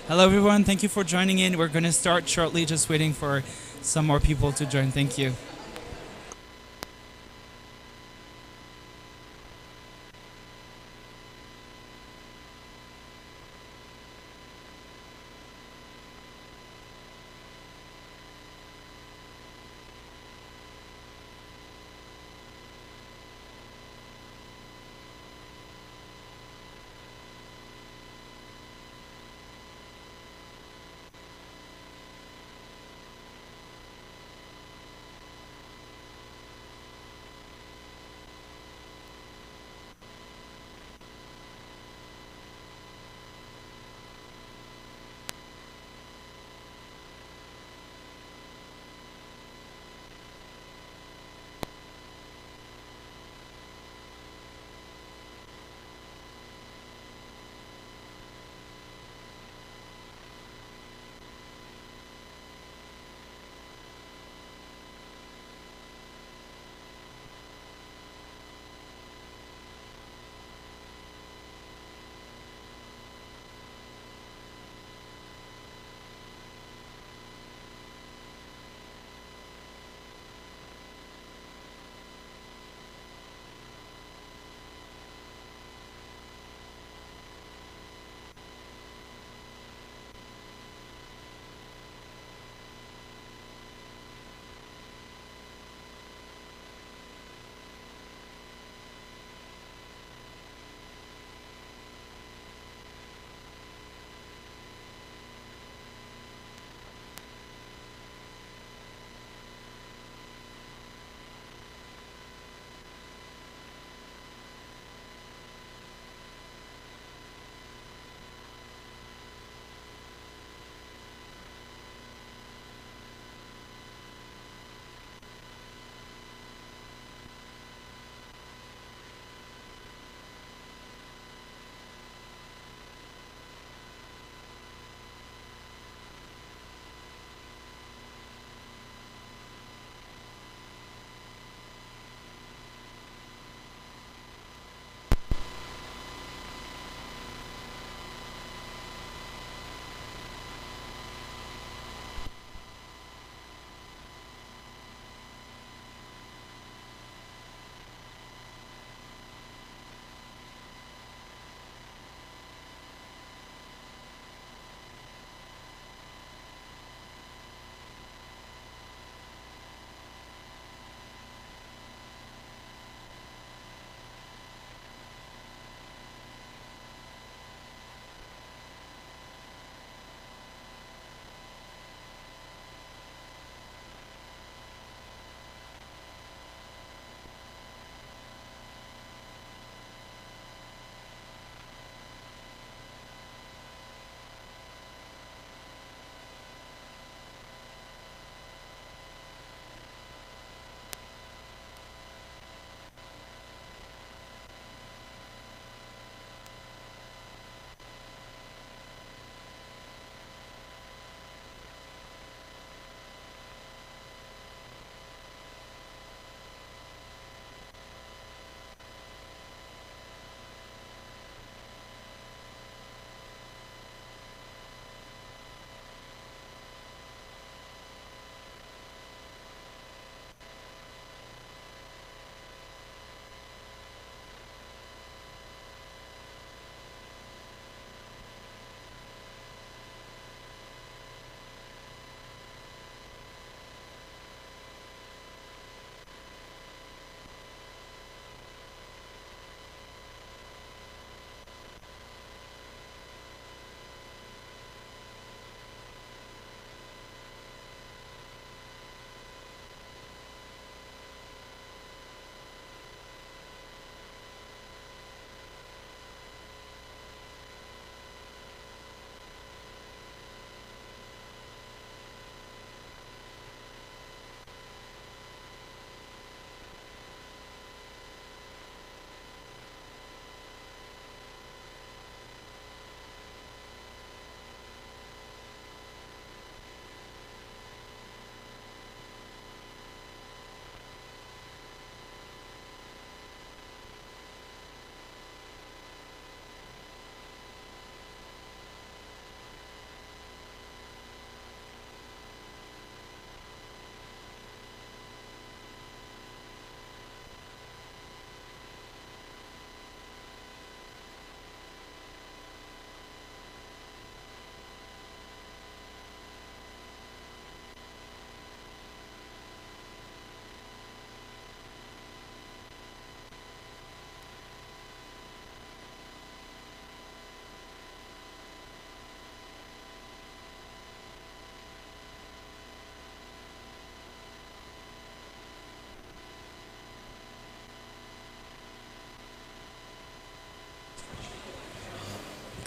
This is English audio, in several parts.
Hello, everyone. Thank you for joining in. We're going to start shortly, just waiting for some more people to join. Thank you.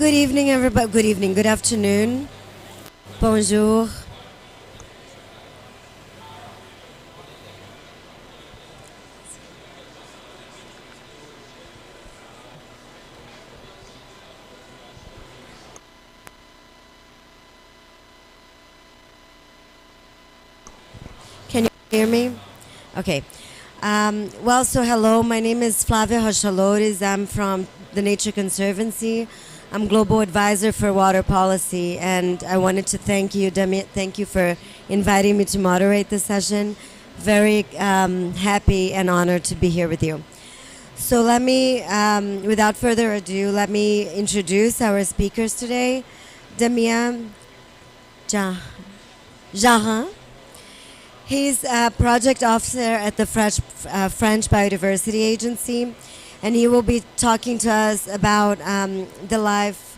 Good evening, everybody. Good evening. Good afternoon. Bonjour. Can you hear me? Okay. So hello. My name is Flavia Rochalores. I'm from the Nature Conservancy. I'm global advisor for water policy, and I wanted to thank you, Demi. Thank you for inviting me to moderate this session. Very happy and honored to be here with you. So let me, without further ado, let me introduce our speakers today. Damien Jarin. He's a project officer at the French Biodiversity Agency, and he will be talking to us about the Life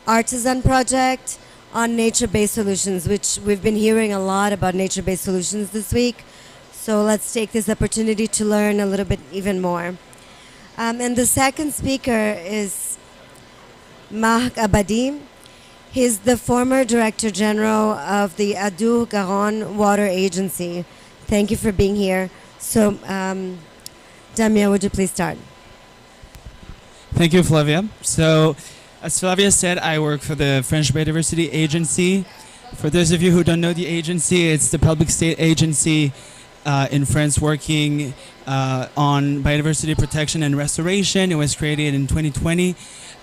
Artisan project on nature-based solutions, which we've been hearing a lot about nature-based solutions this week. So let's take this opportunity to learn a little bit even more. And the second speaker is Marc Abadi. He's the former Director General of the Adour-Garonne Water Agency. Thank you for being here. So, Damien, would you please start? Thank you, Flavia. So, as Flavia said, I work for the French Biodiversity Agency. For those of you who don't know the agency, it's the public state agency in France working on biodiversity protection and restoration. It was created in 2020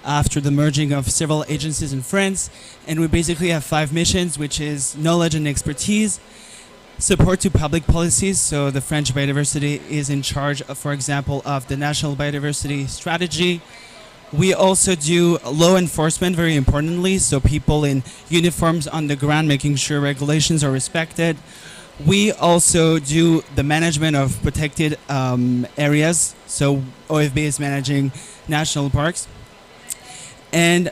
after the merging of several agencies in France. And we basically have 5 missions, which is knowledge and expertise, support to public policies. So the French Biodiversity is in charge, for example, of the National Biodiversity Strategy. We also do law enforcement, very importantly, so people in uniforms on the ground, making sure regulations are respected. We also do the management of protected areas. So OFB is managing national parks. And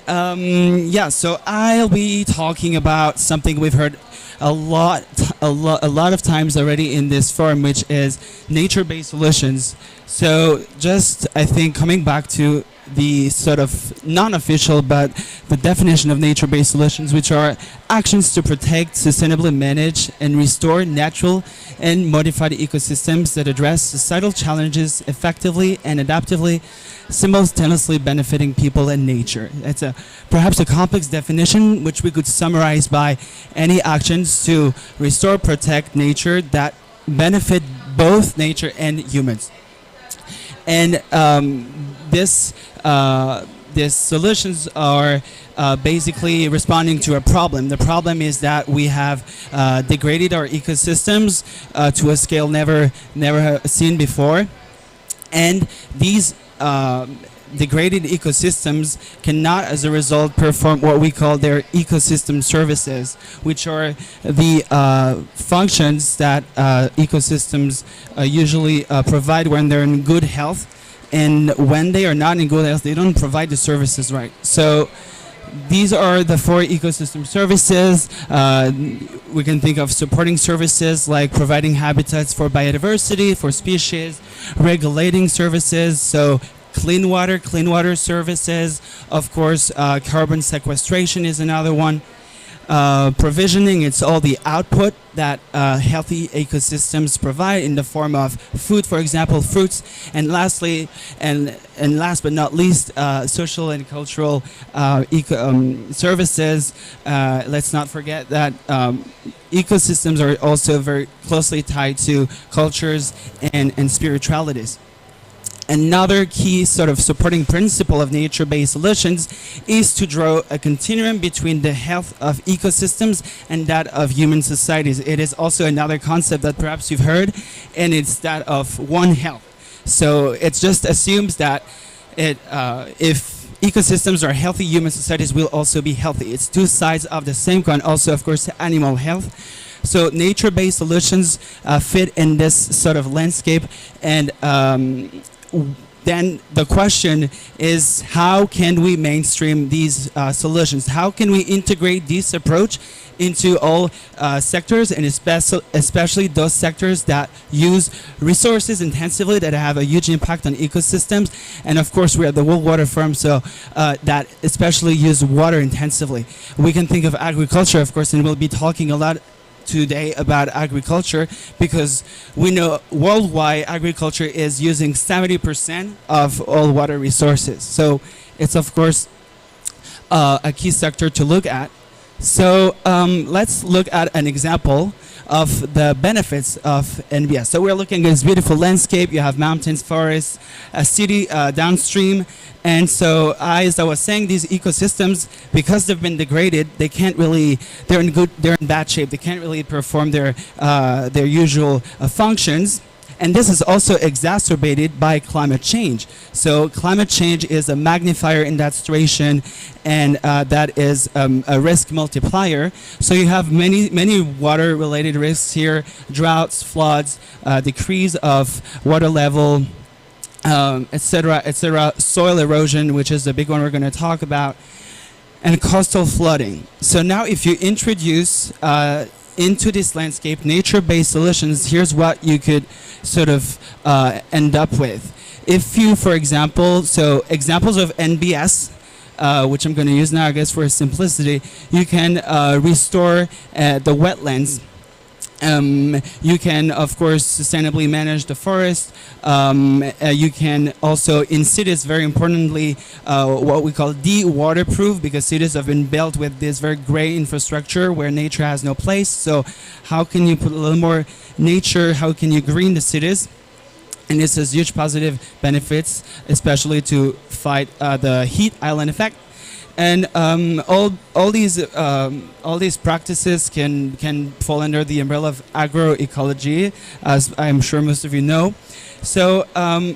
so I'll be talking about something we've heard a lot of times already in this forum, which is nature-based solutions. So just, I think, coming back to the sort of non-official, but the definition of nature-based solutions, which are actions to protect, sustainably manage, and restore natural and modified ecosystems that address societal challenges effectively and adaptively, simultaneously benefiting people and nature. It's perhaps a complex definition, which we could summarize by any actions to restore, protect nature that benefit both nature and humans. And these solutions are basically responding to a problem. The problem is that we have degraded our ecosystems to a scale never seen before, and these degraded ecosystems cannot, as a result, perform what we call their ecosystem services, which are the functions that ecosystems usually provide when they're in good health. And when they are not in good health, they don't provide the services right. So these are the 4 ecosystem services. We can think of supporting services like providing habitats for biodiversity, for species, regulating services, so clean water services. Of course, carbon sequestration is another one. Provisioning, it's all the output that healthy ecosystems provide in the form of food, for example, fruits. And lastly, and last but not least, social and cultural services. Let's not forget that ecosystems are also very closely tied to cultures and spiritualities. Another key sort of supporting principle of nature-based solutions is to draw a continuum between the health of ecosystems and that of human societies. It is also another concept that perhaps you've heard, and it's that of One Health. So it just assumes that if ecosystems are healthy, human societies will also be healthy. It's 2 sides of the same coin. Also, of course, animal health. So nature-based solutions fit in this sort of landscape, and then the question is, how can we mainstream these solutions? How can we integrate this approach into all sectors, and especially those sectors that use resources intensively, that have a huge impact on ecosystems? And of course, we are the World Water Forum, so that especially use water intensively. We can think of agriculture, of course, and we'll be talking a lot today about agriculture, because we know worldwide agriculture is using 70% of all water resources. So it's of course a key sector to look at. So let's look at an example of the benefits of NBS. So we're looking at this beautiful landscape. You have mountains, forests, a city downstream. And so as I was saying, these ecosystems, because they've been degraded, they can't really, they're in bad shape. They can't really perform their usual functions. And this is also exacerbated by climate change. So climate change is a magnifier in that situation, and that is a risk multiplier. So you have many water-related risks here: droughts, floods, decrease of water level, etc., etc. Soil erosion, which is the big one we're going to talk about, and coastal flooding. So now, if you introduce into this landscape nature-based solutions, here's what you could sort of end up with. If you, for example, so examples of NBS, which I'm going to use now, I guess, for simplicity, you can restore the wetlands. You can, of course, sustainably manage the forest. You can also, in cities, very importantly, what we call de-waterproof, because cities have been built with this very gray infrastructure where nature has no place. So how can you put a little more nature? How can you green the cities? And this has huge positive benefits, especially to fight the heat island effect. And all these practices can fall under the umbrella of agroecology, as I'm sure most of you know. So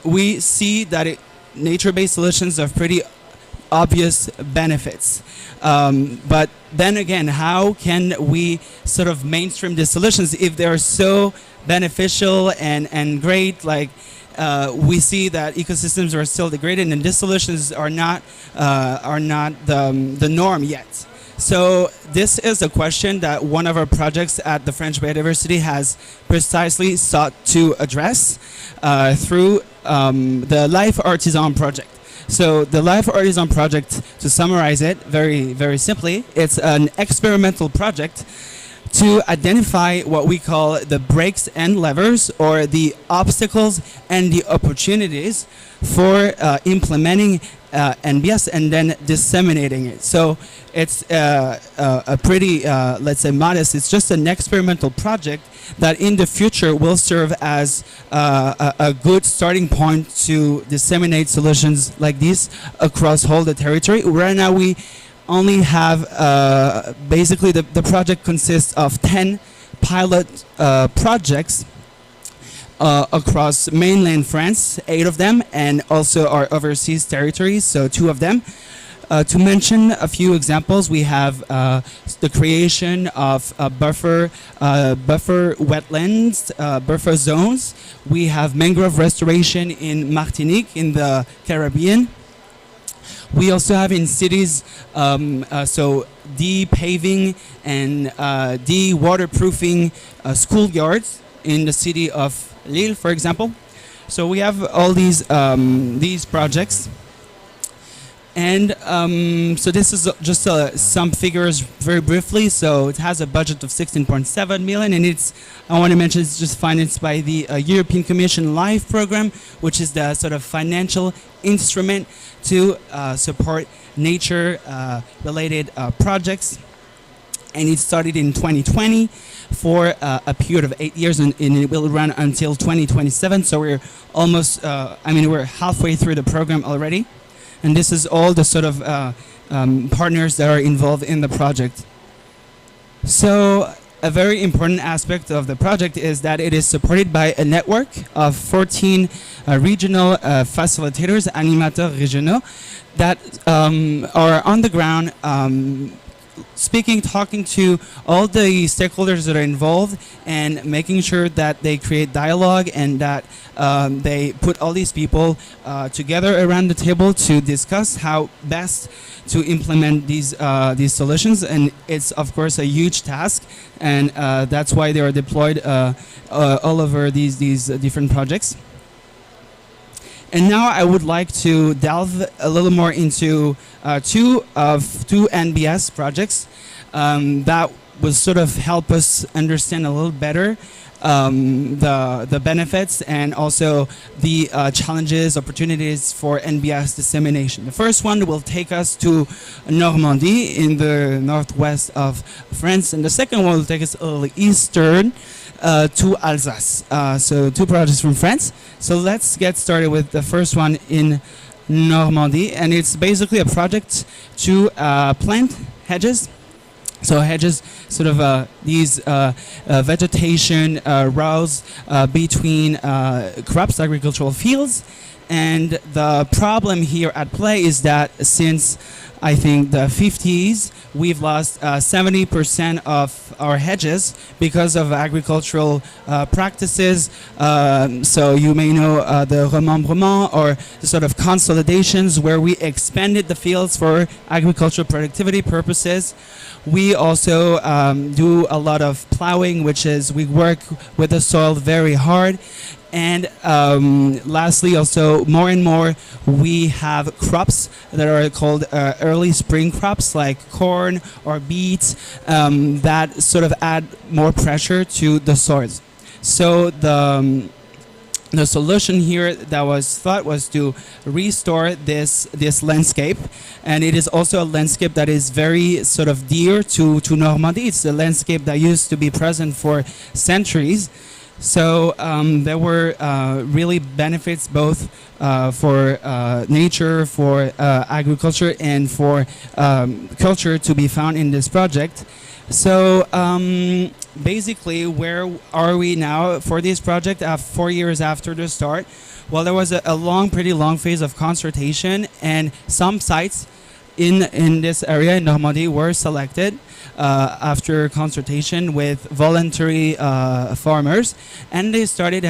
we see that nature-based solutions have pretty obvious benefits. But then again, how can we sort of mainstream these solutions if they are so beneficial and great? Like, we see that ecosystems are still degraded, and these solutions are not the norm yet. So this is a question that one of our projects at the French Biodiversity has precisely sought to address through the Life Artisan project. So the Life Artisan project, to summarize it very simply, it's an experimental project to identify what we call the brakes and levers, or the obstacles and the opportunities for implementing NBS and then disseminating it. So it's a pretty, let's say, modest. It's just an experimental project that in the future will serve as a good starting point to disseminate solutions like this across all the territory. Right now we only have basically the project consists of 10 pilot projects across mainland France, 8 of them, and also our overseas territories, so 2 of them. To mention a few examples, we have the creation of buffer wetlands, buffer zones. We have mangrove restoration in Martinique, in the Caribbean. We also have in cities, so de-paving and de-waterproofing schoolyards in the city of Lille, for example. So we have all these projects. And so this is just some figures very briefly. So it has a budget of 16.7 million, and I want to mention, it's just financed by the European Commission LIFE program, which is the sort of financial instrument to support nature related projects. And it started in 2020 for a period of 8 years, and it will run until 2027. So we're almost, we're halfway through the program already. And this is all the sort of partners that are involved in the project. So a very important aspect of the project is that it is supported by a network of 14 regional facilitators, animateurs régionaux, that are on the ground talking to all the stakeholders that are involved, and making sure that they create dialogue, and that they put all these people together around the table to discuss how best to implement these solutions. And it's of course a huge task, and that's why they are deployed all over these different projects. And now I would like to delve a little more into two NBS projects that will sort of help us understand a little better the benefits, and also the challenges, opportunities for NBS dissemination. The first one will take us to Normandy in the northwest of France, and the second one will take us a little eastern to Alsace. So two projects from France. So let's get started with the first one in Normandy, and it's basically a project to plant hedges. So hedges, sort of these vegetation rows between crops, agricultural fields. And the problem here at play is that since I think the 50s, we've lost 70% of our hedges because of agricultural practices. So you may know the remembrement, or the sort of consolidations where we expanded the fields for agricultural productivity purposes. We also do a lot of plowing, which is we work with the soil very hard. And lastly, also more and more we have crops that are called early spring crops, like corn or beets, that sort of add more pressure to the soils. So the solution here that was thought was to restore this landscape, and it is also a landscape that is very sort of dear to Normandy. It's a landscape that used to be present for centuries. So there were really benefits both for nature, for agriculture, and for culture to be found in this project. So basically, where are we now for this project 4 years after the start? Well, there was a pretty long phase of consultation, and some sites in this area in Normandy were selected after consultation with voluntary farmers, and they started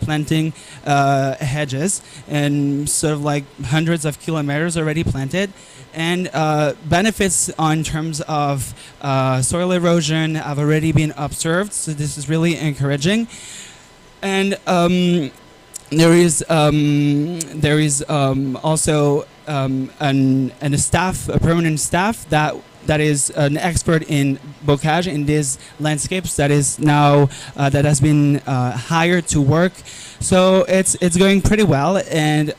planting hedges, and sort of like hundreds of kilometers already planted. And benefits in terms of soil erosion have already been observed, so this is really encouraging. And there is also a permanent staff that is an expert in bocage, in these landscapes, that is now that has been hired to work. So it's going pretty well, and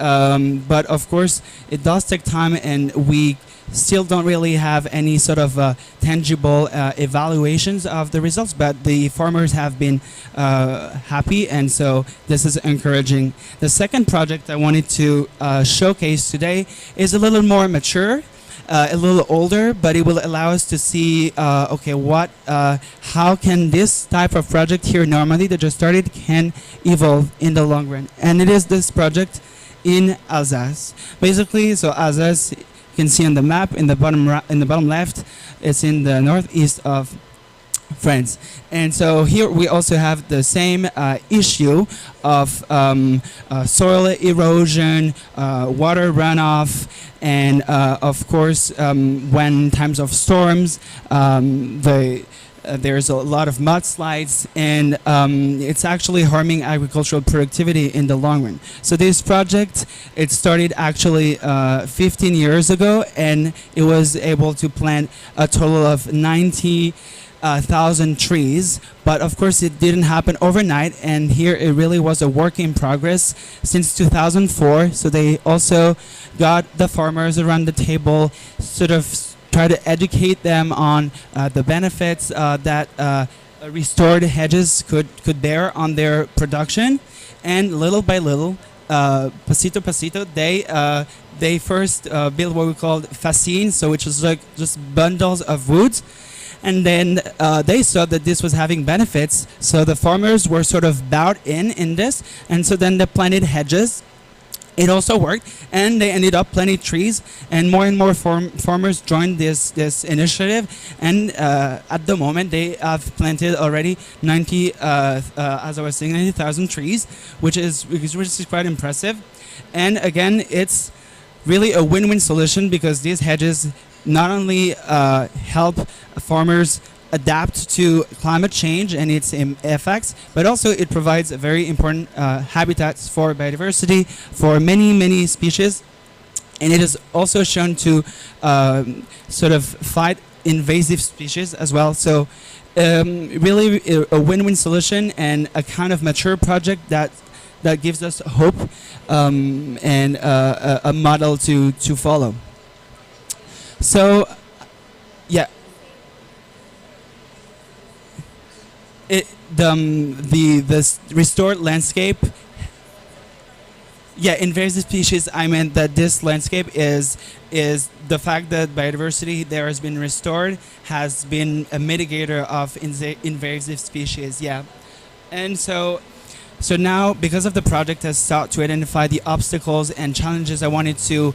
but of course it does take time, and we still don't really have any sort of tangible evaluations of the results, but the farmers have been happy, and so this is encouraging. The second project I wanted to showcase today is a little more mature, a little older, but it will allow us to see, how can this type of project here in Normandy that just started can evolve in the long run. And it is this project in Alsace. Basically, so Alsace, you can see on the map in the bottom left, it's in the northeast of France. And so here we also have the same issue of soil erosion, water runoff, and of course when times of storms, there's a lot of mudslides, and it's actually harming agricultural productivity in the long run. So this project, it started actually 15 years ago, and it was able to plant a total of 90,000 trees, but of course it didn't happen overnight, and here it really was a work in progress since 2004. So they also got the farmers around the table, sort of try to educate them on the benefits that restored hedges could bear on their production, and little by little, pasito pasito, they first built what we called fascines, so which is like just bundles of wood. And then they saw that this was having benefits, so the farmers were sort of bought in this, and so then they planted hedges. It also worked, and they ended up planting trees, and more farmers joined this initiative. And at the moment, they have planted already 90, as I was saying, 90,000 trees, which is quite impressive. And again, it's really a win-win solution because these hedges not only help farmers adapt to climate change and its effects, but also it provides a very important habitats for biodiversity for many species, and it is also shown to sort of fight invasive species as well. So really a win-win solution and a kind of mature project that gives us hope and a model to follow. So yeah. The restored landscape. Yeah, invasive species. I meant that this landscape is the fact that biodiversity there has been restored has been a mitigator of invasive species. Yeah, and so now, because of the project has sought to identify the obstacles and challenges, I wanted to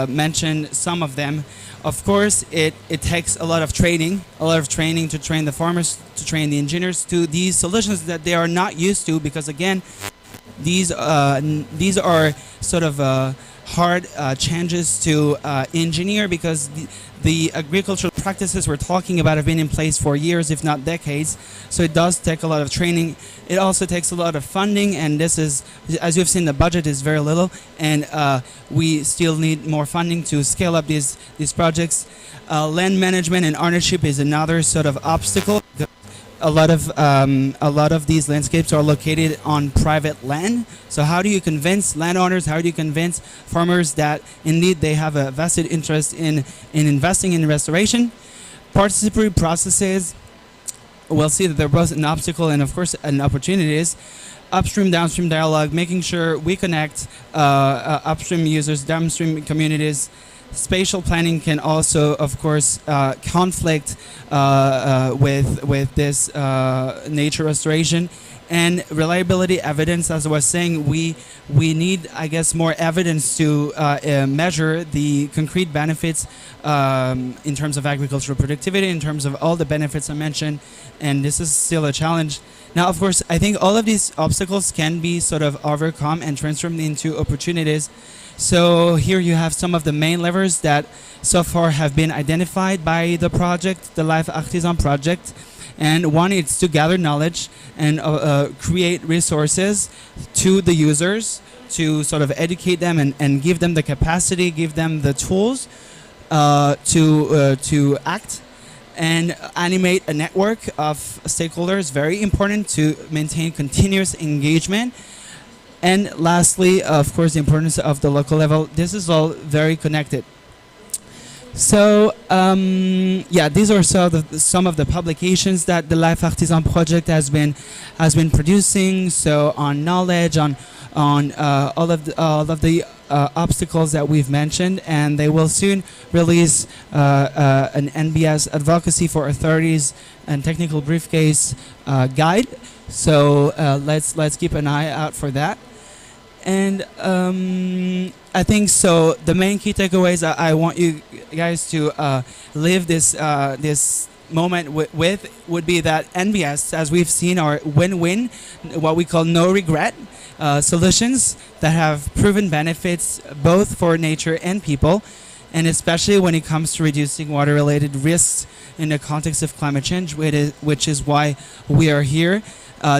mention some of them. Of course, it takes a lot of training to train the farmers, to train the engineers to these solutions that they are not used to, because again, these are sort of hard changes to engineer, because the agricultural practices we're talking about have been in place for years, if not decades. So it does take a lot of training. It also takes a lot of funding, and this is, as you've seen, the budget is very little, and we still need more funding to scale up these projects. Land management and ownership is another sort of obstacle. A lot of these landscapes are located on private land. So how do you convince landowners? How do you convince farmers that indeed they have a vested interest in investing in restoration? Participatory processes. We'll see that they're both an obstacle and of course an opportunities. Upstream, downstream dialogue, making sure we connect upstream users, downstream communities. Spatial planning can also, of course, conflict with this nature restoration. And reliability evidence, as I was saying, we need, I guess, more evidence to measure the concrete benefits in terms of agricultural productivity, in terms of all the benefits I mentioned, and this is still a challenge. Now, of course, I think all of these obstacles can be sort of overcome and transformed into opportunities. So here you have some of the main levers that so far have been identified by the project, the Life Artisan project. And one is to gather knowledge and create resources to the users to sort of educate them and give them the capacity, give them the tools to act and animate a network of stakeholders, very important to maintain continuous engagement. And lastly, of course, the importance of the local level. This is all very connected. So yeah, these are some of the publications that the Life Artisan project has been producing. So on knowledge, on all of the obstacles that we've mentioned, and they will soon release an NBS advocacy for authorities and technical briefcase guide. So let's keep an eye out for that. And I think so. The main key takeaways I want you guys to live this moment with would be that NBS, as we've seen, are win-win, what we call no regret solutions that have proven benefits both for nature and people, and especially when it comes to reducing water-related risks in the context of climate change, which is why we are here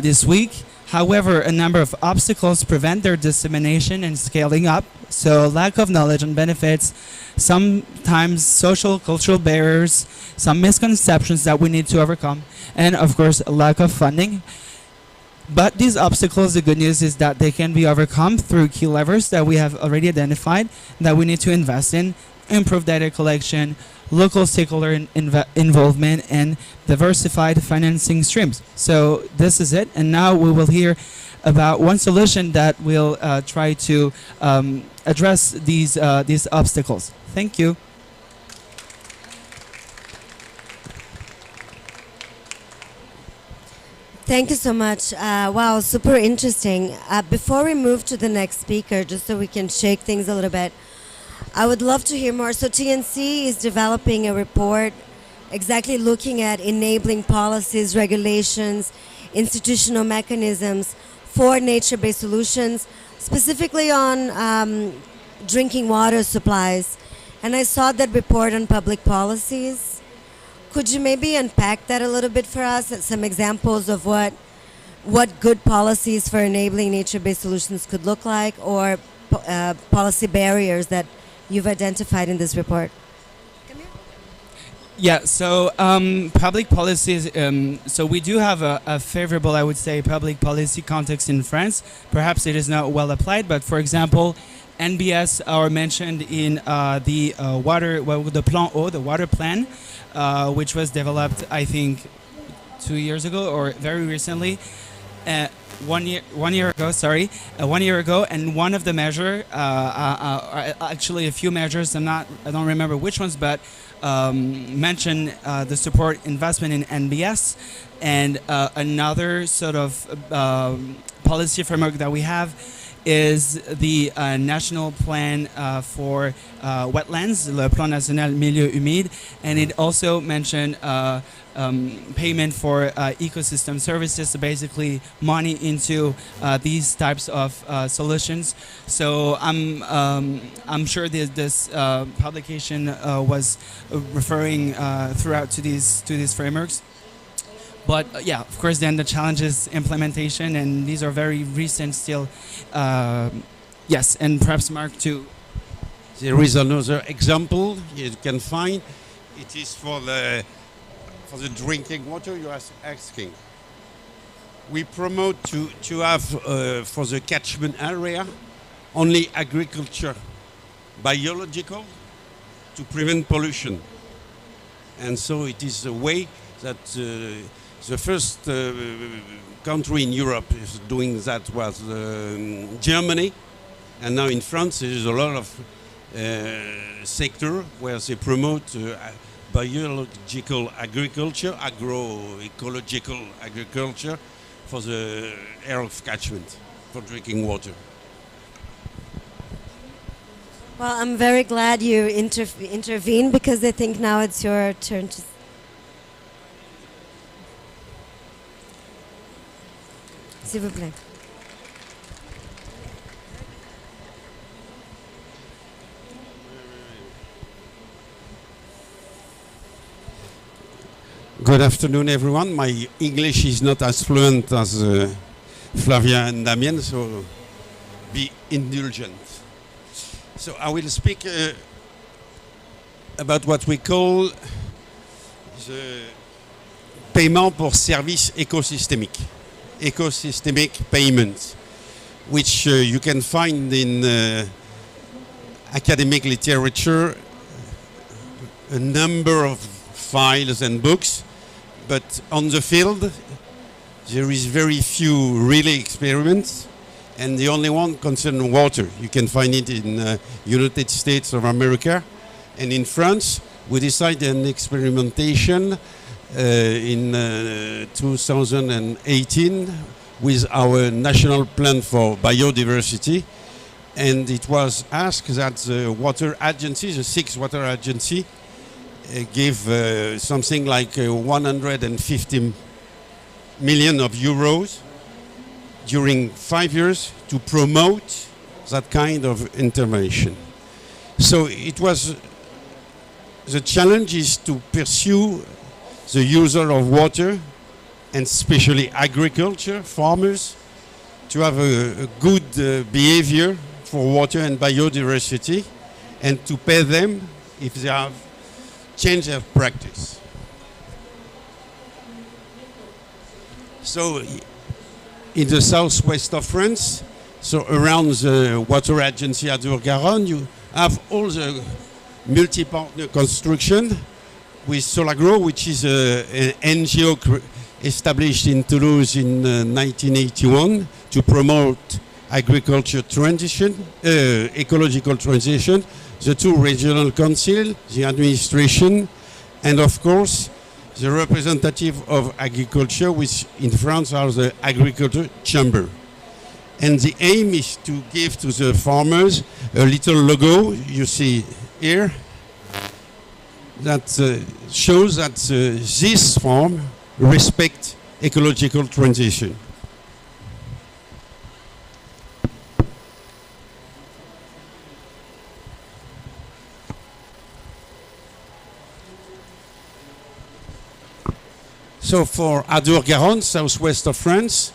this week. However, a number of obstacles prevent their dissemination and scaling up. So lack of knowledge on benefits, sometimes social, cultural barriers, some misconceptions that we need to overcome, and of course, a lack of funding. But these obstacles, the good news is that they can be overcome through key levers that we have already identified that we need to invest in: improve data collection, local stakeholder involvement, and diversified financing streams. So this is it, and now we will hear about one solution that will try to address these obstacles. Thank you. Thank you so much. Wow, super interesting. Before we move to the next speaker, just so we can shake things a little bit, I would love to hear more. So TNC is developing a report exactly looking at enabling policies, regulations, institutional mechanisms for nature-based solutions, specifically on drinking water supplies. And I saw that report on public policies. Could you maybe unpack that a little bit for us? Some examples of what good policies for enabling nature-based solutions could look like, or policy barriers that you've identified in this report? Yeah, so public policies, so we do have a favorable, I would say, public policy context in France. Perhaps it is not well applied, but for example, NBS are mentioned in the the Plan Eau, the water plan, which was developed, I think, 2 years ago or very recently. 1 year ago, and one of the measure, actually a few measures, I don't remember which ones, but mention the support investment in NBS, and another sort of policy framework that we have is the national plan for wetlands, le Plan National Milieux Humides, and it also mentioned payment for ecosystem services, so basically money into these types of solutions. So I'm sure this publication was referring throughout to these frameworks. But yeah, of course, then the challenge is implementation, and these are very recent still. Yes, and perhaps Mark too. There is another example you can find. It is for the drinking water you are asking. We promote to have for the catchment area only agriculture, biological, to prevent pollution. And so it is a way that the first country in Europe is doing that was Germany, and now in France there is a lot of sector where they promote biological agriculture, agroecological agriculture for the area of catchment for drinking water. Well, I'm very glad you intervened, because I think now it's your turn to. S'il vous plaît. Good afternoon, everyone. My English is not as fluent as Flavia and Damien, so be indulgent. So I will speak about what we call the paiement pour services écosystémiques, ecosystemic payments, which you can find in academic literature, a number of files and books, but on the field there is very few really experiments, and the only one concerns water. You can find it in United States of America, and in France we decided an experimentation in 2018 with our national plan for biodiversity, and it was asked that the water agencies, the 6 water agencies, gave something like 150 million of euros during 5 years to promote that kind of intervention. So it was, the challenge is to pursue the user of water, and especially agriculture, farmers, to have a good behavior for water and biodiversity, and to pay them if they have change of practice. So in the southwest of France, so around the water agency Adour-Garonne, you have all the multi-partner construction with Solagro, which is an NGO established in Toulouse in 1981 to promote agriculture transition, ecological transition, the 2 regional councils, the administration, and of course the representative of agriculture, which in France are the agriculture chamber. And the aim is to give to the farmers a little logo, you see here, that shows that this farm respect ecological transition. So for Adour-Garonne, southwest of France,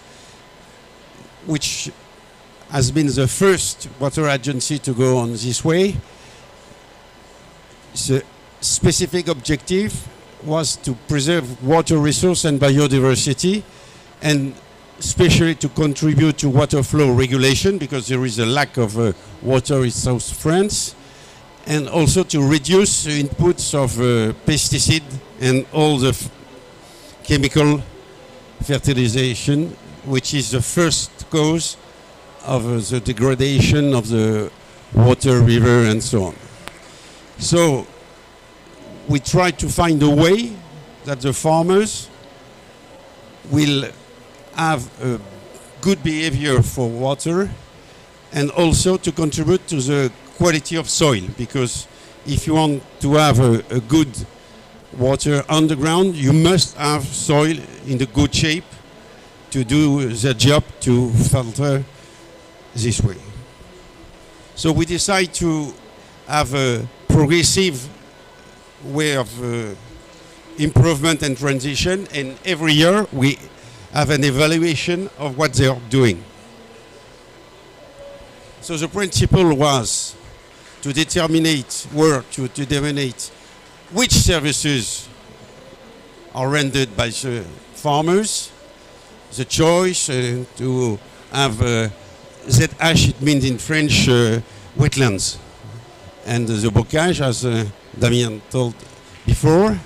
which has been the first water agency to go on this way, the specific objective was to preserve water resource and biodiversity, and especially to contribute to water flow regulation, because there is a lack of water in South France, and also to reduce the inputs of pesticide and all the chemical fertilization, which is the first cause of the degradation of the water, river, and so on. So we try to find a way that the farmers will have a good behavior for water, and also to contribute to the quality of soil, because if you want to have a good water underground, you must have soil in the good shape to do the job to filter this way. So we decide to have a progressive way of improvement and transition, and every year we have an evaluation of what they are doing. So the principle was to determine which services are rendered by the farmers, the choice to have ZH, it means in French wetlands, and the bocage, as Damien told before.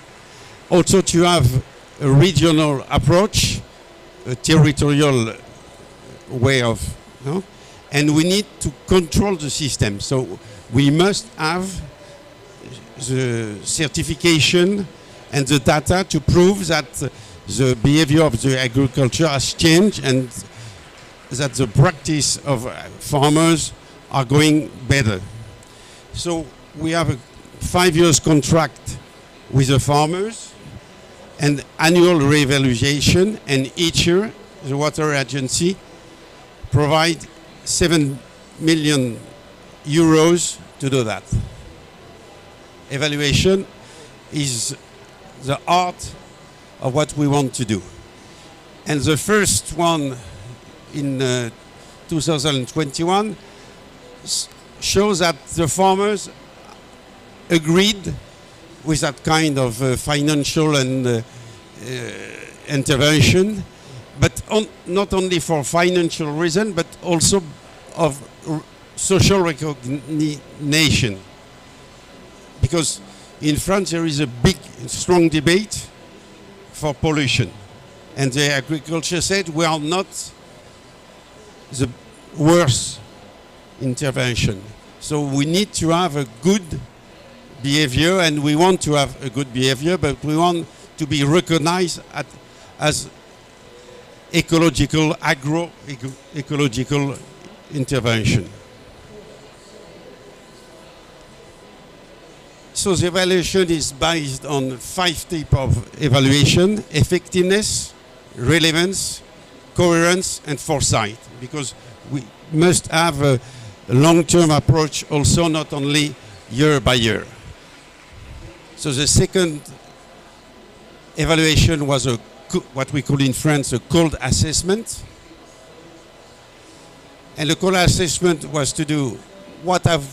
Also to have a regional approach, a territorial way of, and we need to control the system. So we must have the certification and the data to prove that the behavior of the agriculture has changed and that the practice of farmers are going better. So we have a 5 years contract with the farmers and annual reevaluation, and each year the water agency provide 7 million euros to do that. Evaluation is the art of what we want to do. And the first one in 2021 shows that the farmers agreed with that kind of financial and intervention, but not only for financial reason, but also of social recognition. Because in France there is a big, strong debate for pollution. And the agriculture said we are not the worst intervention. So we need to have a good behavior, and we want to have a good behavior, but we want to be recognized as ecological, agro-ecological intervention. So the evaluation is based on 5 types of evaluation: effectiveness, relevance, coherence, and foresight, because we must have a long-term approach also, not only year by year. So the second evaluation was what we call in France a cold assessment. And the cold assessment was to do what have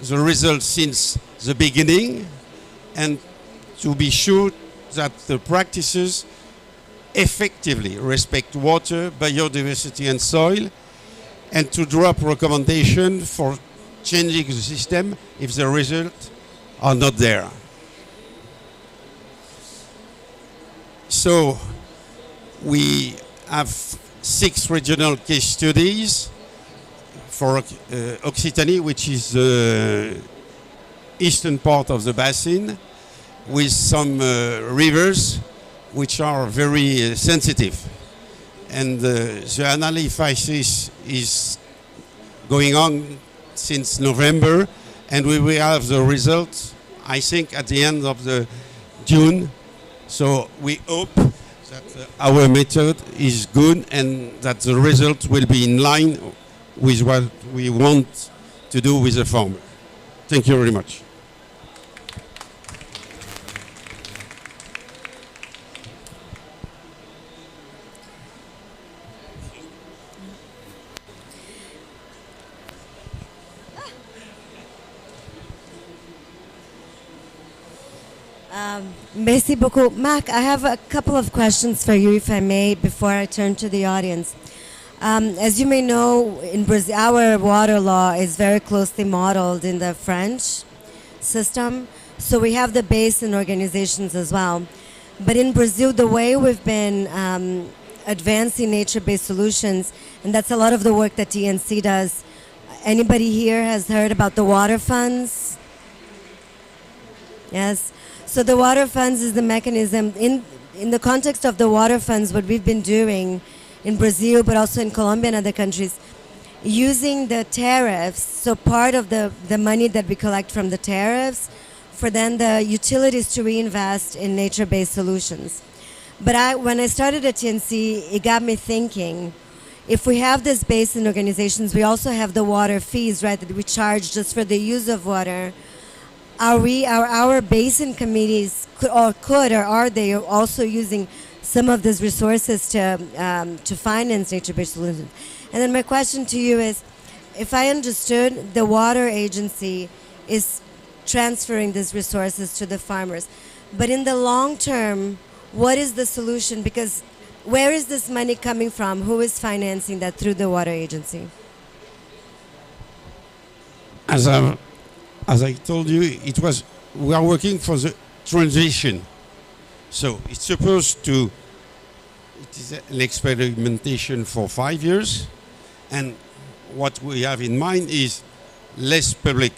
the results since the beginning, and to be sure that the practices effectively respect water, biodiversity, and soil, and to drop recommendations for changing the system if the results are not there. So we have 6 regional case studies for Occitanie, which is the eastern part of the basin, with some rivers which are very sensitive. And the analysis is going on since November, and we will have the results, I think, at the end of the June. So we hope that our method is good and that the results will be in line with what we want to do with the farmer. Thank you very much. Merci beaucoup. Marc, I have a couple of questions for you, if I may, before I turn to the audience. As you may know, in Brazil, our water law is very closely modeled in the French system. So we have the basin organizations as well. But in Brazil, the way we've been advancing nature-based solutions, and that's a lot of the work that TNC does. Anybody here has heard about the water funds? Yes. So the water funds is the mechanism. In the context of the water funds, what we've been doing in Brazil, but also in Colombia and other countries, using the tariffs, so part of the money that we collect from the tariffs, for then the utilities to reinvest in nature-based solutions. But when I started at TNC, it got me thinking, if we have this basin organizations, we also have the water fees, right, that we charge just for the use of water. Are our basin committees could or are they also using some of these resources to finance nature-based solutions? And then my question to you is, if I understood, the water agency is transferring these resources to the farmers, but in the long term, what is the solution? Because where is this money coming from? Who is financing that through the water agency? As I told you, we are working for the transition. So it is an experimentation for 5 years. And what we have in mind is less public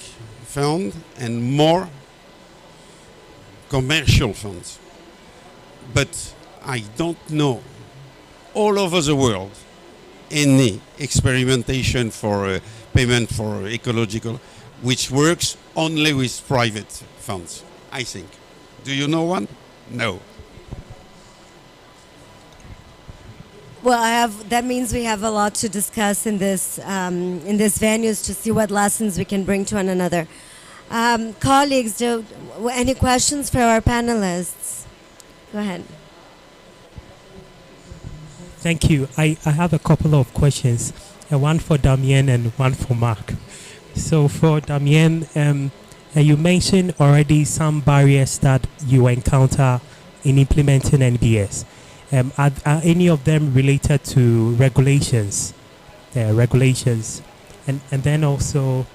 fund and more commercial funds. But I don't know all over the world any experimentation for payment for ecological which works only with private funds, I think. Do you know one? No. Well, that means we have a lot to discuss in this venues to see what lessons we can bring to one another. Colleagues, any questions for our panelists? Go ahead. Thank you. I have a couple of questions, one for Damien and one for Marc. So for Damien, you mentioned already some barriers that you encounter in implementing NBS. Are any of them related to regulations? And then also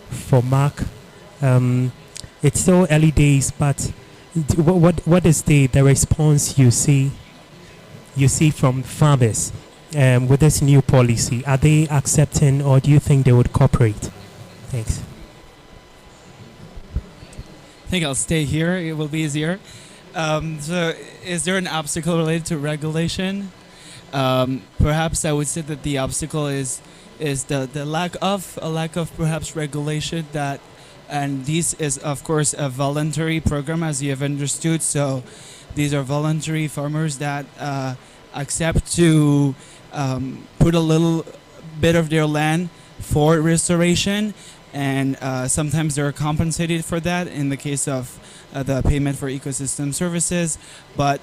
for Marc, it's still early days, but what is the response you see from farmers with this new policy? Are they accepting, or do you think they would cooperate? Thanks. I think I'll stay here. It will be easier. So is there an obstacle related to regulation? Perhaps I would say that the obstacle is the lack of perhaps regulation that, and this is of course a voluntary program, as you have understood. So these are voluntary farmers that accept to put a little bit of their land for restoration, and sometimes they're compensated for that in the case of the payment for ecosystem services, but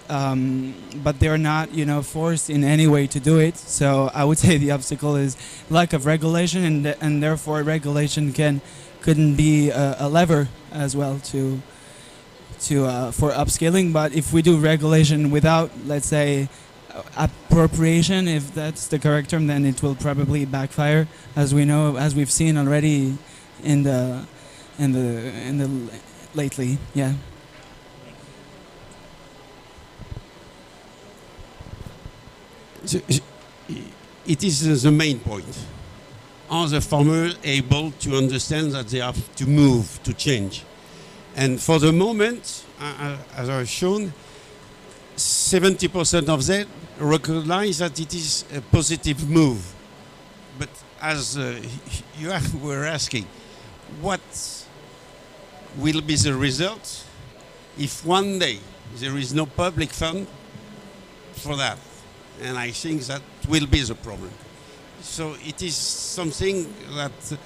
they're not forced in any way to do it. So I would say the obstacle is lack of regulation, and therefore regulation couldn't be a lever as well to for upscaling. But if we do regulation without, let's say, appropriation, if that's the correct term, then it will probably backfire, as we know, as we've seen already in the lately. Yeah. It is the main point. Are the farmers able to understand that they have to move, to change? And for the moment, as I've shown, 70% of them recognize that it is a positive move. But as you were asking, what will be the result if one day there is no public fund for that? And I think that will be the problem. So it is something that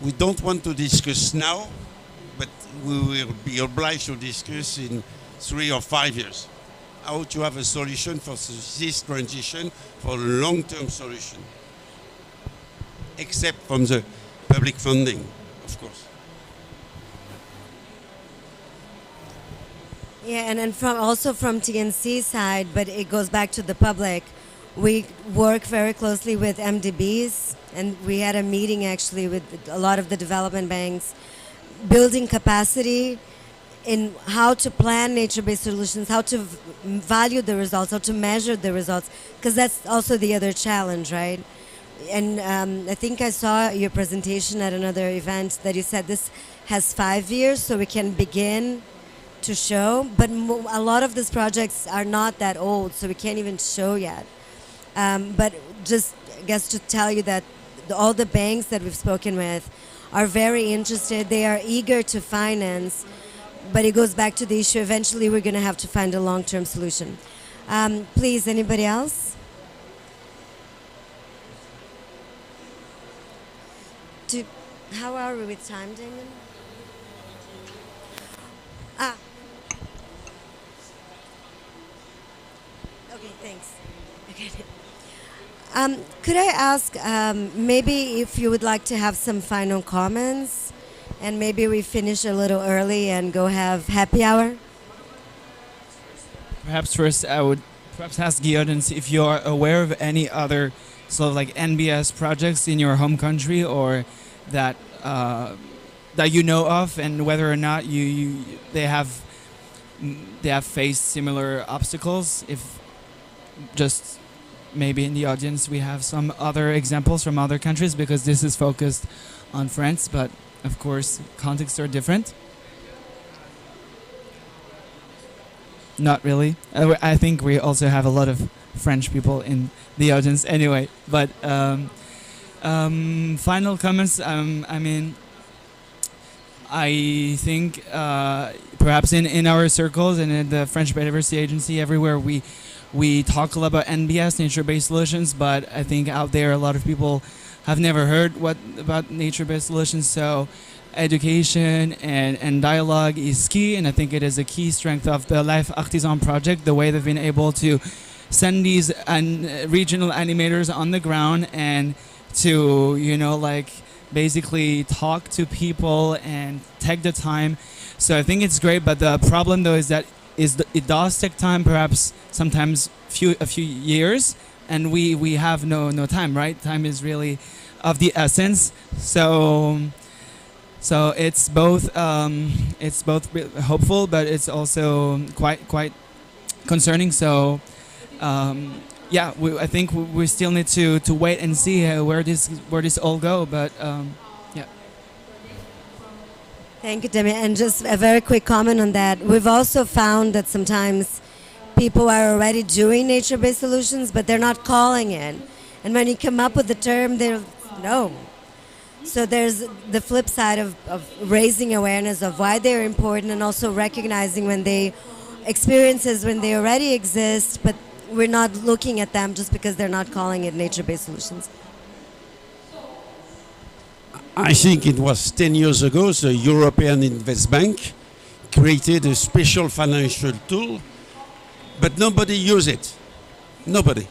we don't want to discuss now, but we will be obliged to discuss in 3 or 5 years. How to have a solution for this transition, for a long-term solution, except from the public funding, of course. Yeah, and then also from TNC side, but it goes back to the public. We work very closely with MDBs, and we had a meeting actually with a lot of the development banks, building capacity in how to plan nature-based solutions, how to value the results, how to measure the results, because that's also the other challenge, right? And I think I saw your presentation at another event that you said this has 5 years, so we can begin to show, but a lot of these projects are not that old, so we can't even show yet. But just, I guess, to tell you that all the banks that we've spoken with are very interested. They are eager to finance, but it goes back to the issue. Eventually, we're going to have to find a long-term solution. Please, anybody else? How are we with time, Damon? Okay, thanks. Okay. Could I ask, maybe if you would like to have some final comments, and maybe we finish a little early and go have happy hour? Perhaps first I would perhaps ask the audience if you are aware of any other sort of like NBS projects in your home country, or that that you know of, and whether or not they have faced similar obstacles. If just maybe in the audience we have some other examples from other countries, because this is focused on France, but of course contexts are different. Not really. I think we also have a lot of French people in the audience anyway. But final comments. I mean, I think perhaps in our circles and in the French Biodiversity Agency, everywhere we talk a lot about NBS, nature-based solutions, but I think out there a lot of people have never heard about nature-based solutions. So education and dialogue is key, and I think it is a key strength of the Life Artisan project, the way they've been able to send these regional animators on the ground and to, basically talk to people and take the time. So I think it's great, but the problem though is that it does take time, perhaps sometimes a few years, and we have no time, right? Time is really of the essence. So it's both hopeful, but it's also quite concerning. So I think we still need to wait and see where this all go. But yeah. Thank you, Demi. And just a very quick comment on that. We've also found that sometimes people are already doing nature-based solutions, but they're not calling it. And when you come up with the term, they're no. So there's the flip side of raising awareness of why they're important, and also recognizing when they already exist, but we're not looking at them just because they're not calling it nature-based solutions. I think it was 10 years ago, the European Investment Bank created a special financial tool, but nobody used it. Nobody.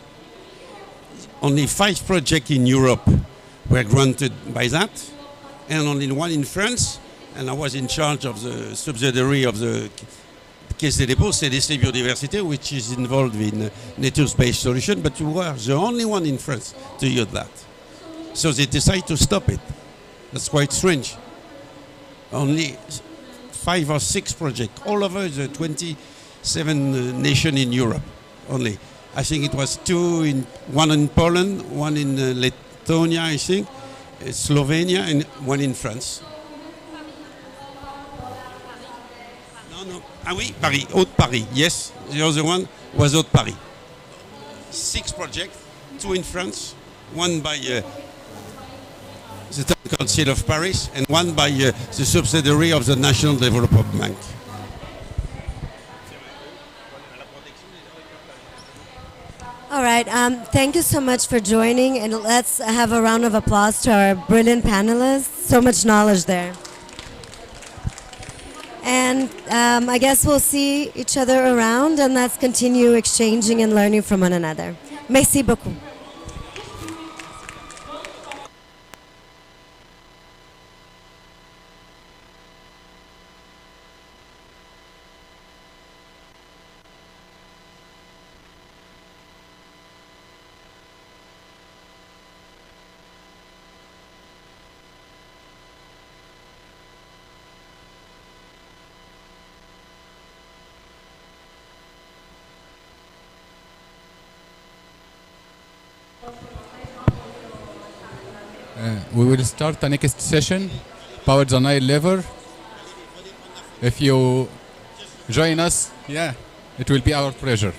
Only 5 projects in Europe were granted by that, and only 1 in France, and I was in charge of the subsidiary of the Caisse des Dépôts, CDC Biodiversité, which is involved in nature-based solution, but we were the only one in France to use that. So they decided to stop it. That's quite strange. Only 5 or 6 projects all over the 27 nations in Europe. Only, I think it was 1 in Poland, 1 in Lithuania, I think, Slovenia, and 1 in France. Ah oui, Paris, Haute-Paris. Yes, the other one was Haute-Paris. 6 projects, 2 in France, one by the Town Council of Paris, and one by the subsidiary of the National Development Bank. All right. Thank you so much for joining, and let's have a round of applause to our brilliant panelists. So much knowledge there. And I guess we'll see each other around, and let's continue exchanging and learning from one another. Merci beaucoup. We will start the next session, Power the Nile Lever. If you join us, yeah, it will be our pleasure.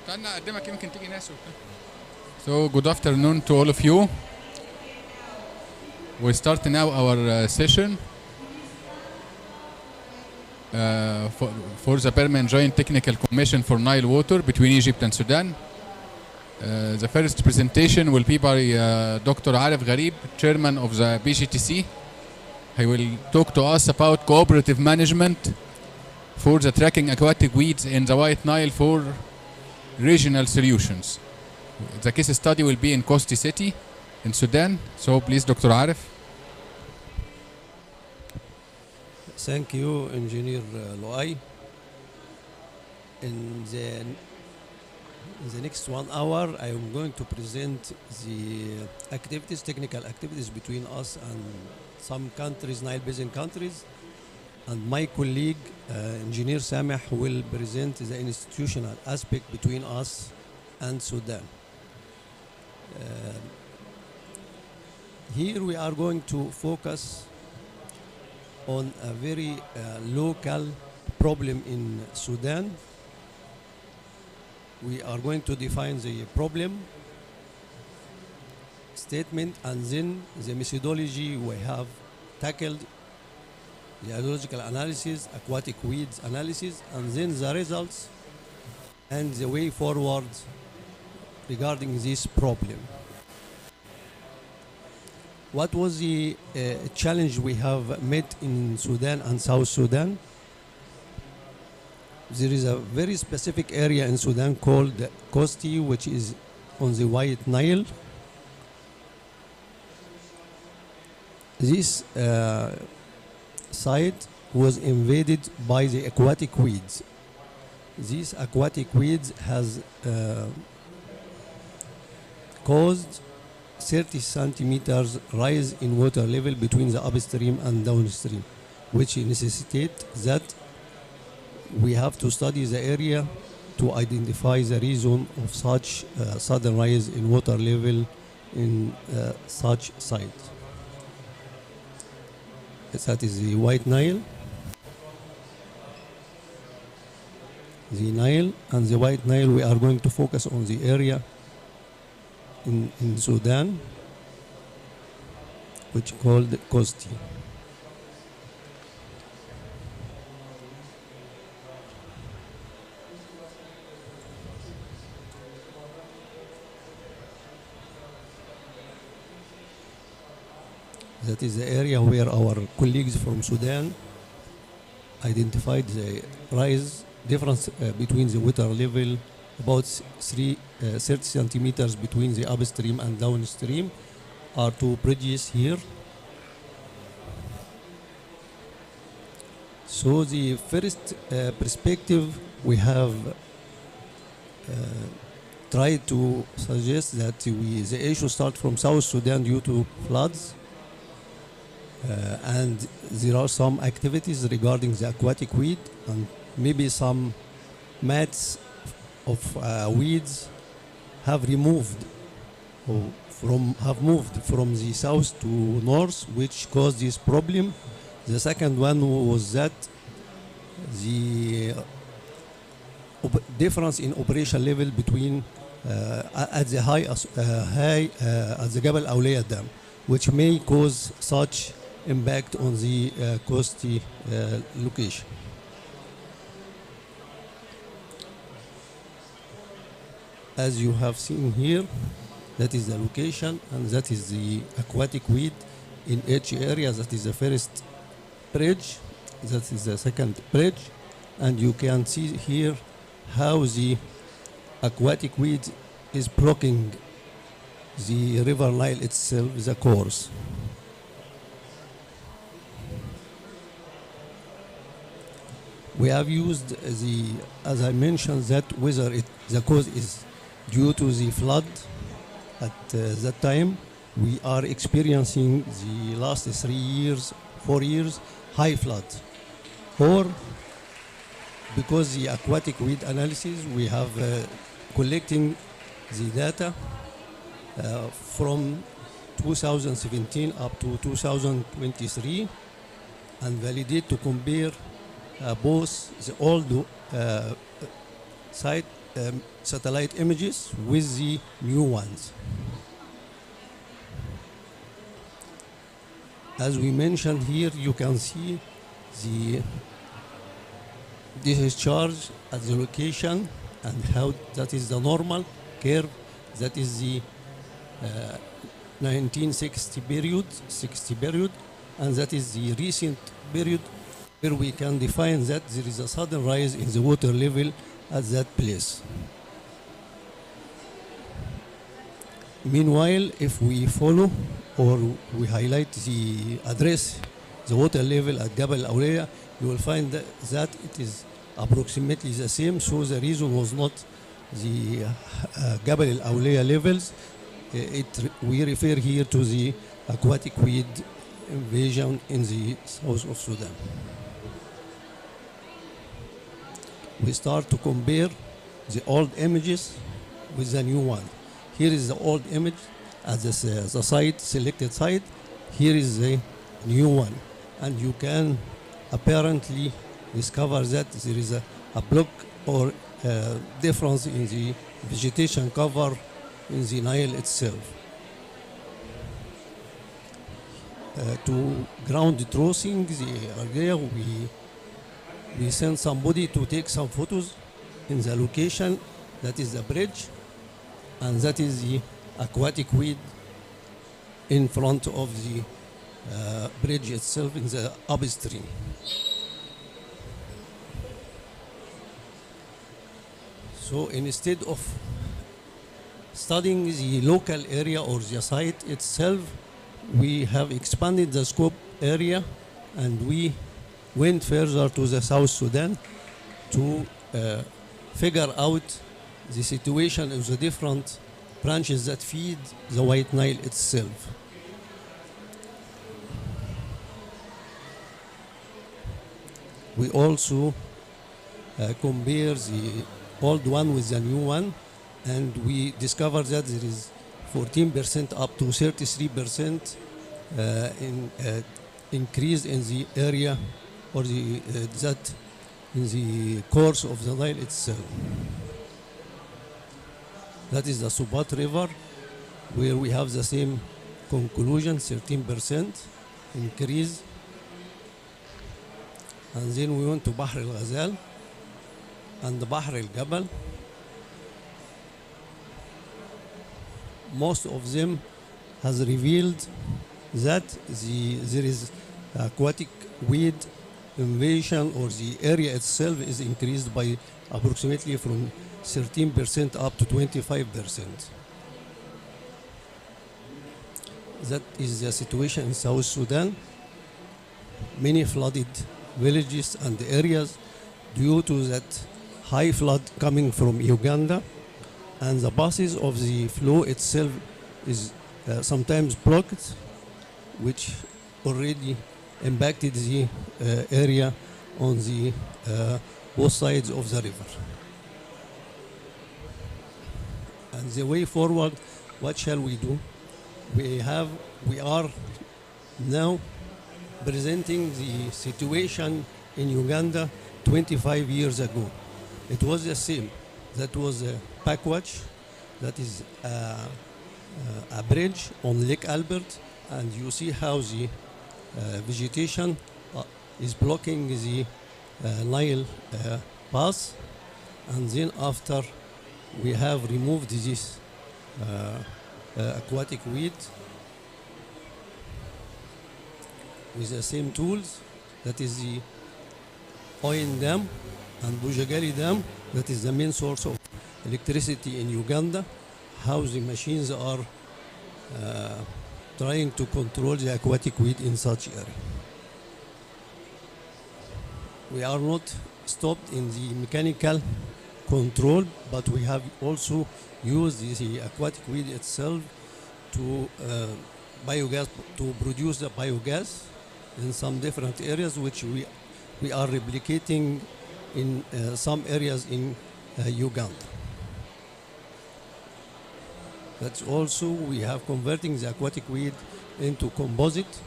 استنى اقدمك يمكن تيجي ناس وبتاع. So good afternoon to all of you. We start now our session for the Permanent Joint Technical Commission for Nile Water between Egypt and Sudan. The first presentation will be by Dr. Arif Gharib, Chairman of the BGTC. He will talk to us about cooperative management for the tracking aquatic weeds in the White Nile for regional solutions. The case study will be in Kosti City in Sudan. So please, Dr. Arif. Thank you, Engineer Loai. In the next 1 hour, I am going to present the activities, technical activities between us and some countries, Nile Basin countries. And my colleague, Engineer Sameh, will present the institutional aspect between us and Sudan. Here we are going to focus on a very local problem in Sudan. We are going to define the problem statement and then the methodology we have tackled, the hydrological analysis, aquatic weeds analysis, and then the results and the way forward regarding this problem. What was the challenge we have met in Sudan and South Sudan? There is a very specific area in Sudan called Kosti, which is on the White Nile. This site was invaded by the aquatic weeds. These aquatic weeds has caused 30 centimeters rise in water level between the upstream and downstream, which necessitate that we have to study the area to identify the reason of such sudden rise in water level in such site. That is the White Nile, the Nile and the White Nile. We are going to focus on the area in Sudan, which called Kosti. That is the area where our colleagues from Sudan identified the rise difference between the water level about 30 centimeters between the upstream and downstream are two bridges here. So the first perspective we have tried to suggest that the issue starts from South Sudan due to floods. And there are some activities regarding the aquatic weed and maybe some mats of weeds have moved from the south to north, which caused this problem. The second one was that the difference in operation level between at the high at the Jabal Awliya Dam, which may cause such impact on the Kosti location. As you have seen here, that is the location and that is the aquatic weed in each area. That is the first bridge, that is the second bridge, and you can see here how the aquatic weed is blocking the river Nile itself, the course. We have used as I mentioned, that whether the cause is due to the flood at that time. We are experiencing the last 3 years, 4 years, high flood. Or because the aquatic weed analysis, we have collecting the data from 2017 up to 2023 and validate to compare both the old satellite images with the new ones. As we mentioned here, you can see the discharge at the location and how that is the normal curve. That is the 1960 period, 60 period, and that is the recent period where we can define that there is a sudden rise in the water level at that place. Meanwhile, if we follow or we highlight the address, the water level at Jabal Awliya, you will find that it is approximately the same. So the reason was not the Jabal Awliya levels. We refer here to the aquatic weed invasion in the south of Sudan. We start to compare the old images with the new one. Here is the old image at the site, selected site. Here is the new one. And you can apparently discover that there is a block or difference in the vegetation cover in the Nile itself. To ground truthing the area, we send somebody to take some photos in the location. That is the bridge, and that is the aquatic weed in front of the bridge itself in the upstream. So instead of studying the local area or the site itself, we have expanded the scope area, and we went further to the South Sudan to figure out the situation of the different branches that feed the White Nile itself. We also compare the old one with the new one, and we discover that there is 14% up to 33% increase in the area or that in the course of the Nile itself. That is the Subat River, where we have the same conclusion, 13% increase. And then we went to Bahr al-Ghazal and Bahr al-Jabal. Most of them has revealed that there is aquatic weed invasion, or the area itself is increased by approximately from 13% up to 25%. That is the situation in South Sudan. Many flooded villages and areas due to that high flood coming from Uganda, and the passes of the flow itself is sometimes blocked, which already impacted the area on the both sides of the river. And the way forward, what shall we do? We are now presenting the situation in Uganda 25 years ago. It was the same. That was a Pakwach, that is a bridge on Lake Albert, and you see how the vegetation is blocking the Nile pass. And then after we have removed this aquatic weed with the same tools, that is the Oyen Dam and Bujagali Dam, that is the main source of electricity in Uganda, how the machines are trying to control the aquatic weed in such area. We are not stopped in the mechanical control, but we have also used the aquatic weed itself to biogas, to produce the biogas in some different areas, which we are replicating in some areas in Uganda. That's also, we have converting the aquatic weed into composite.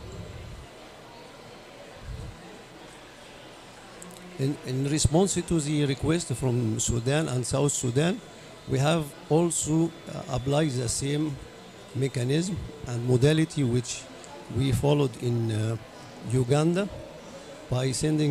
In response to the request from Sudan and South Sudan, we have also applied the same mechanism and modality which we followed in Uganda by sending